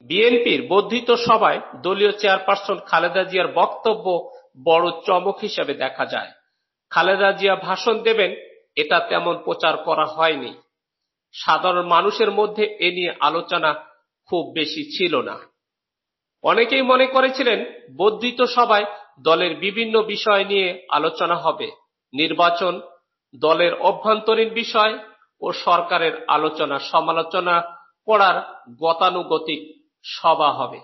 বিএনপির বর্ধিত সভায় দলীয় চেয়ারপারসন খালেদা জিয়ার বক্তব্য বড় চমক হিসেবে দেখা যায়। খালেদা জিয়া ভাষণ দেবেন এটা তেমন প্রচার করা হয়নি। সাধারণ মানুষের মধ্যে এ নিয়ে আলোচনা খুব বেশি ছিল না। অনেকেই মনে করেছিলেন বর্ধিত সভায় দলের বিভিন্ন বিষয় নিয়ে আলোচনা হবে, নির্বাচন, দলের অভ্যন্তরীণ বিষয় ও সরকারের আলোচনা সমালোচনা করার গতানুগতিক সভা হবে।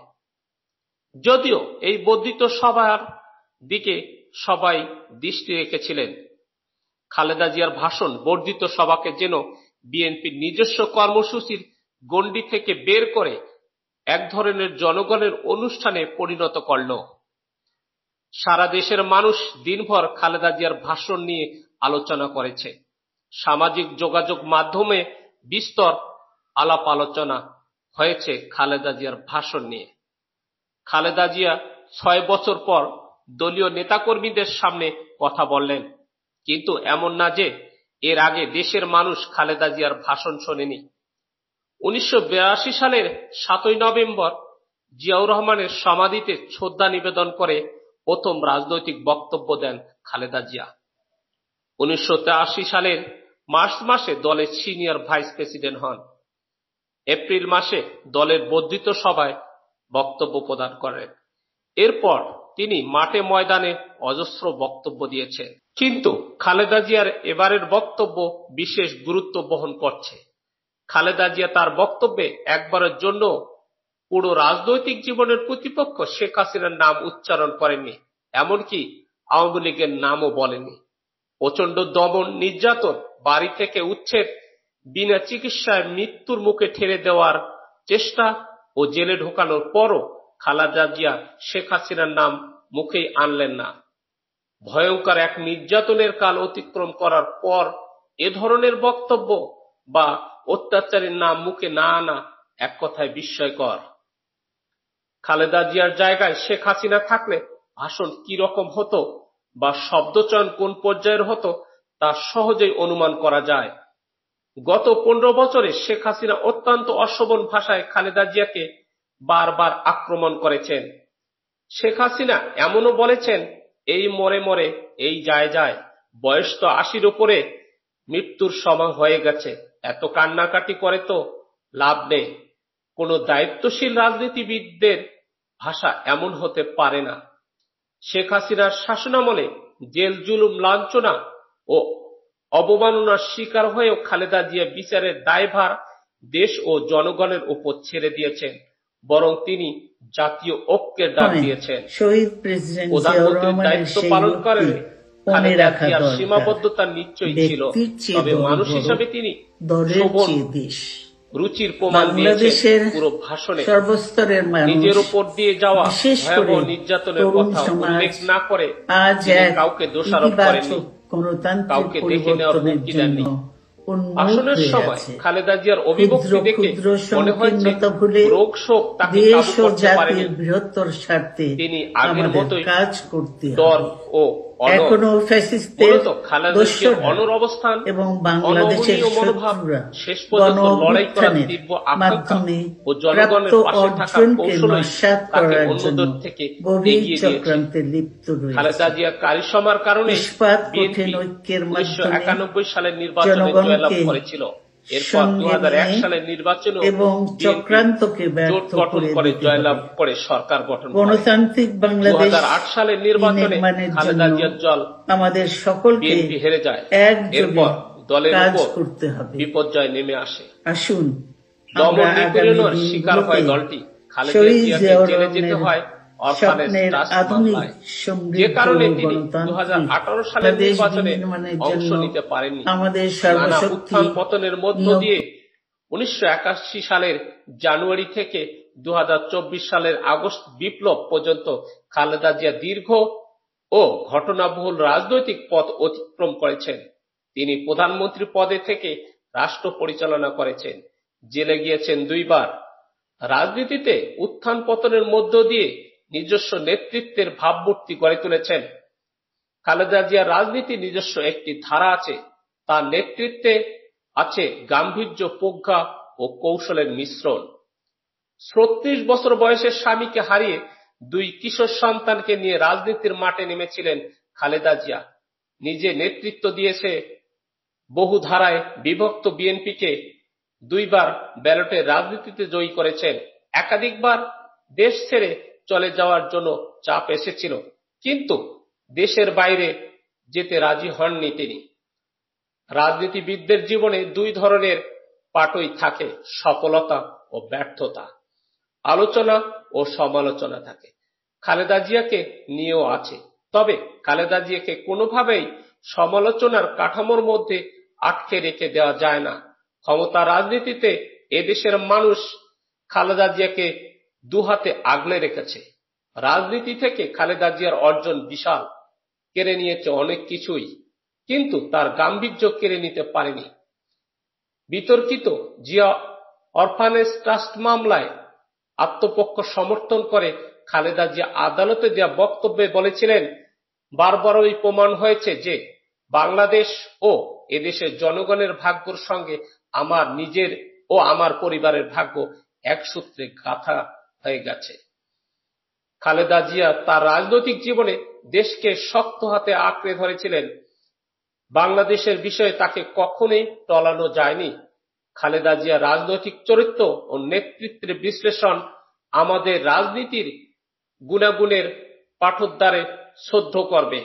যদিও এই বর্ধিত সভার দিকে সবাই দৃষ্টি রেখেছিলেন, খালেদা জিয়ার ভাষণ বর্ধিত সভাকে যেন বিএনপির নিজস্ব কর্মসূচির গণ্ডি থেকে বের করে এক ধরনের জনগণের অনুষ্ঠানে পরিণত করল। সারা দেশের মানুষ দিনভর খালেদা জিয়ার ভাষণ নিয়ে আলোচনা করেছে। সামাজিক যোগাযোগ মাধ্যমে বিস্তর আলাপ আলোচনা হয়েছে খালেদা জিয়ার ভাষণ নিয়ে। খালেদা জিয়া ৬ বছর পর দলীয় নেতাকর্মীদের সামনে কথা বললেন, কিন্তু এমন না যে এর আগে দেশের মানুষ খালেদা জিয়ার ভাষণ শোনেনি। ১৯৮২ সালের ৭ই নভেম্বর জিয়াউর রহমানের সমাধিতে শ্রদ্ধা নিবেদন করে প্রথম রাজনৈতিক বক্তব্য দেন খালেদা জিয়া। ১৯৮৩ সালের মার্চ মাসে দলের সিনিয়র ভাইস প্রেসিডেন্ট হন। এপ্রিল মাসে দলের বর্ধিত সভায় বক্তব্য প্রদান করেন। এরপর তিনি মাঠে ময়দানে অজস্র বক্তব্য দিয়েছেন। কিন্তু খালেদা জিয়ার এবারের বক্তব্য বিশেষ গুরুত্ব বহন করছে। খালেদা জিয়া তার বক্তব্যে একবারের জন্য পুরো রাজনৈতিক জীবনের প্রতিপক্ষ শেখ হাসিনার নাম উচ্চারণ করেননি, এমনকি আওয়ামী লীগের নামও বলেনি। প্রচন্ড দমন, নির্যাতন, বাড়ি থেকে উচ্ছেদ, বিনা চিকিৎসায় মৃত্যুর মুখে ঠেলে দেওয়ার চেষ্টা ও জেলে ঢোকানোর পরও খালেদা জিয়া শেখ হাসিনার নাম মুখেই আনলেন না। ভয়ঙ্কর এক নির্যাতনের কাল অতিক্রম করার পর এ ধরনের বক্তব্য বা অত্যাচারের নাম মুখে না আনা এক কথায় বিস্ময়কর। খালেদা জিয়ার জায়গায় শেখ হাসিনা থাকলে ভাষণ কি রকম হতো বা শব্দচয়ন কোন পর্যায়ের হতো তা সহজেই অনুমান করা যায়। গত ১৫ বছরে শেখ হাসিনা অত্যন্ত অশোভন ভাষায় খালেদা জিয়াকে বারবার আক্রমণ করেছেন। শেখ হাসিনা এমনও বলেছেন, এই মরে মরে এই যায় যায়, বয়স তো ৮০-র উপরে, মৃত্যুর সময় হয়ে গেছে, এত কান্নাকাটি করে তো লাভ নেই। কোন দায়িত্বশীল রাজনীতিবিদদের ভাষা এমন হতে পারে না। শেখ হাসিনার শাসনামলে জেল, জুলুম, লাঞ্ছনা ও অবমাননার শিকার হয়েও খালেদা জিয়া বিচারের দায়ভার দেশ ও জনগণের উপর ছেড়ে দিয়েছেন, বরং তিনি জাতীয় ঐক্যের ডাক দিয়েছেন। প্রধানমন্ত্রীর দায়িত্ব পালন করেন খালেদা জিয়ার সীমাবদ্ধতা নিশ্চয়ই ছিল, তবে মানুষ হিসাবে তিনি শোভন রুচির প্রমাণ দিয়েছেন। পুরো ভাষণে নিজের উপর দিয়ে যাওয়া ভয়াবহ নির্যাতনের কথা উল্লেখ না করে কাউকে দোষারোপ করেননি, কাউকে দেখে নেওয়ার হুমকি দেননি। ভাষণের সময় খালেদা জিয়ার অভিব্যক্তি দেখে মনে হয়েছে রোগ শোক তাকে কাবু করতে পারেনি। তিনি আগের মতোই ডর ও খালেদা জিয়ার অনড় অবস্থান, অনমনীয় মনোভাব, শেষ পর্যন্ত লড়াই করার তীব্র আকাঙ্ক্ষা ও জনগণের পাশে থাকার কৌশলই তাকে অন্যদের থেকে এগিয়ে দিয়েছে। খালেদা জিয়ার কারিশমার কারণে বিএনপি ১৯৯১ সালের নির্বাচনে জয়লাভ করেছিল। এরপর ২০০১ সালের নির্বাচনে জোট গঠন করে জয়লাভ করে সরকার গঠন করে। ২০০৮ সালের নির্বাচনে খালেদা জিয়ার দল আমাদের সকলকে বিএনপি হেরে যায়। এরপর দলের উপর বিপর্যয় নেমে আসে। আসুন, দমন নিপীড়নের শিকার হয় দলটি। খালেদা জিয়াকে জেলে যেতে হয় অরফানেজ ট্রাস্ট মামলায়, যে কারণে তিনি ২০১৮ সালের নির্বাচনে অংশ নিতে পারেননি। নানা উত্থান পতনের মধ্য দিয়ে ১৯৮১ সালের জানুয়ারি থেকে ২০২৪ সালের আগস্ট বিপ্লব পর্যন্ত খালেদা জিয়া দীর্ঘ ও ঘটনাবহুল রাজনৈতিক পথ অতিক্রম করেছেন। তিনি প্রধানমন্ত্রী পদে থেকে রাষ্ট্র পরিচালনা করেছেন, জেলে গিয়েছেন ২ বার। রাজনীতিতে উত্থান পতনের মধ্য দিয়ে নিজস্ব নেতৃত্বের ভাবমূর্তি গড়ে তুলেছেন। খালেদা জিয়ার রাজনীতির নিজস্ব একটি ধারা আছে, তার নেতৃত্বে আছে গাম্ভীর্য, প্রজ্ঞা ও কৌশলের মিশ্রণ। ৩৬ বছর বয়সের স্বামীকে হারিয়ে 2 কিশোর সন্তানকে নিয়ে রাজনীতির মাঠে নেমেছিলেন খালেদা জিয়া। নিজে নেতৃত্ব দিয়েছে বহু ধারায় বিভক্ত বিএনপিকে 2 বার ব্যালটে রাজনীতিতে জয়ী করেছেন। একাধিকবার দেশ ছেড়ে চলে যাওয়ার জন্য চাপ এসেছিল, কিন্তু দেশের বাইরে যেতে রাজি হননি তিনি। রাজনীতিবিদদের জীবনে 2 ধরনের পাটই থাকে, সফলতা ও ব্যর্থতা, আলোচনা ও সমালোচনা থাকে। খালেদা জিয়াকে নিয়েও আছে, তবে খালেদা জিয়াকে কোনোভাবেই সমালোচনার কাঠামোর মধ্যে আটকে রেখে দেওয়া যায় না। ক্ষমতা রাজনীতিতে এদেশের মানুষ খালেদা জিয়াকে দুহাতে আগলে রেখেছে। রাজনীতি থেকে খালেদা জিয়ার অর্জন বিশাল, কেড়ে নিয়েছে অনেক কিছুই, কিন্তু তার গাম্ভীর্য কেড়ে নিতে পারেনি। বিতর্কিত জিয়া অরফানেজ ট্রাস্ট মামলায় আত্মপক্ষ সমর্থন করে খালেদা জিয়া আদালতে দেওয়া বক্তব্যে বলেছিলেন, বারবারই প্রমাণ হয়েছে যে বাংলাদেশ ও এদেশের জনগণের ভাগ্যের সঙ্গে আমার নিজের ও আমার পরিবারের ভাগ্য এক সূত্রে গাঁথা হয়ে গেছে। খালেদা জিয়া তার রাজনৈতিক জীবনে দেশকে শক্ত হাতে আঁকড়ে ধরেছিলেন। বাংলাদেশের বিষয়ে তাকে কখনোই টলানো যায়নি। খালেদা জিয়া রাজনৈতিক চরিত্র ও নেতৃত্বের বিশ্লেষণ আমাদের রাজনীতির গুণাগুণের পাঠোদ্ধারে শ্রদ্ধ করবে।